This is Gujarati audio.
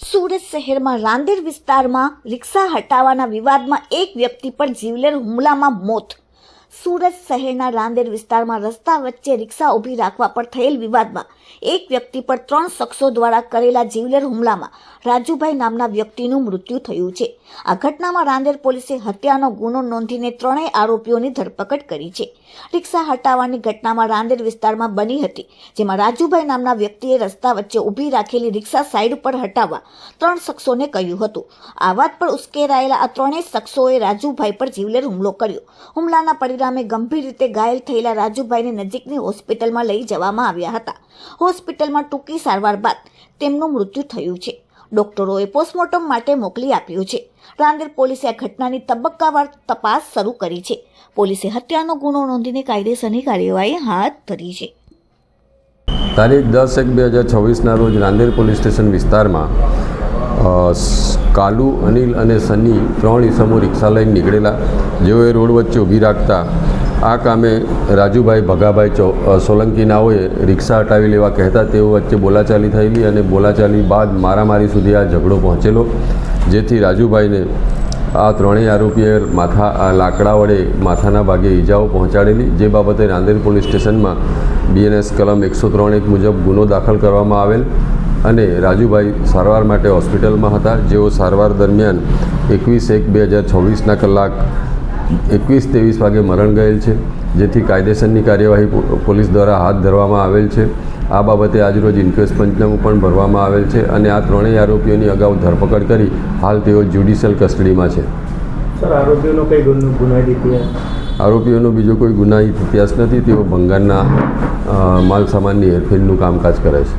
સુરત શહેરમાં રાંદેર વિસ્તારમાં રિક્ષા હટાવવાના વિવાદમાં એક વ્યક્તિ પર જીવલેણ હુમલામાં મોત. સુરત શહેરના રાંદેર વિસ્તારમાં રસ્તા વચ્ચે રિક્ષા ઊભી રાખવા પર થયેલ વિવાદમાં એક વ્યક્તિ પર 3 શખ્સો દ્વારા કરેલા જીવલેણ હુમલામાં રાજુભાઈ નામના વ્યક્તિનું મૃત્યુ થયું છે. આ ઘટનામાં રાંદેર પોલીસે હત્યાનો ગુનો નોંધીને 3 આરોપીઓની ધરપકડ કરી છે. રિક્ષા હટાવવાની ઘટનામાં રાંદેર વિસ્તારમાં બની હતી, જેમાં રાજુભાઈ નામના વ્યક્તિએ રસ્તા વચ્ચે ઊભી રાખેલી રિક્ષા સાઈડ પર હટાવવા 3 શખ્સોને કહ્યું હતું. આ વાત પર ઉશ્કેરાયેલા આ 3 શખ્સોએ રાજુભાઈ પર જીવલેણ હુમલો કર્યો. હુમલાના પરિણામે ગંભીર રીતે ઘાયલ થયેલા રાજુભાઈને નજીકની હોસ્પિટલમાં લઈ જવામાં આવ્યા હતા. હોસ્પિટલમાં ટૂંકી સારવાર બાદ તેમનું મૃત્યુ થયું છે. ડોક્ટરોએ પોસ્ટમોર્ટમ માટે મોકલી આપ્યું છે. રાંદેર પોલીસે આ ઘટનાની તબક્કાવાર તપાસ શરૂ કરી છે. પોલીસે હત્યાનો ગુનો નોંધીને કાયદેસરની કાર્યવાહી હાથ ધરી છે. તારીખ 10/1/2024ના રોજ રાંદેર પોલીસ સ્ટેશન વિસ્તારમાં કાલુ, અનિલ અને સની 3 ઈસમો રિક્ષા લઈને નીકળેલા, જેઓએ રોડ વચ્ચે ઊભી રાખતા આ કામે રાજુભાઈ ભગાભાઈ સોલંકી નાઓએ રિક્ષા હટાવી લેવા કહેતા તેઓ વચ્ચે બોલાચાલી થયેલી અને બોલાચાલી બાદ મારામારી સુધી આ ઝઘડો પહોંચેલો, જેથી રાજુભાઈને આ 3 આરોપીએ લાકડા વડે માથાના ભાગે ઈજાઓ પહોંચાડેલી, જે બાબતે રાંદેર પોલીસ સ્ટેશનમાં BNS કલમ 103(1) મુજબ ગુનો દાખલ કરવામાં આવેલ અને રાજુભાઈ સારવાર માટે હોસ્પિટલમાં હતા, જેઓ સારવાર દરમિયાન 21/1/2024ના કલાક 21:23 વાગે મરણ ગયેલ છે, જેથી કાયદેસરની કાર્યવાહી પોલીસ દ્વારા હાથ ધરવામાં આવેલ છે. આ બાબતે આજરોજ ઇન્ક્વેસ્ટ પંચનામું પણ ભરવામાં આવેલ છે અને આ 3 આરોપીઓની અગાઉ ધરપકડ કરી હાલ તેઓ જ્યુડિશિયલ કસ્ટડીમાં છે. સર, આરોપીઓનો કઈ ગુનાહિત ઇતિહાસ? આરોપીઓનો બીજો કોઈ ગુનાહિત ઇતિહાસ નથી. તેઓ ભંગારના માલ સામાનની હેરફેરનું કામકાજ કરે છે.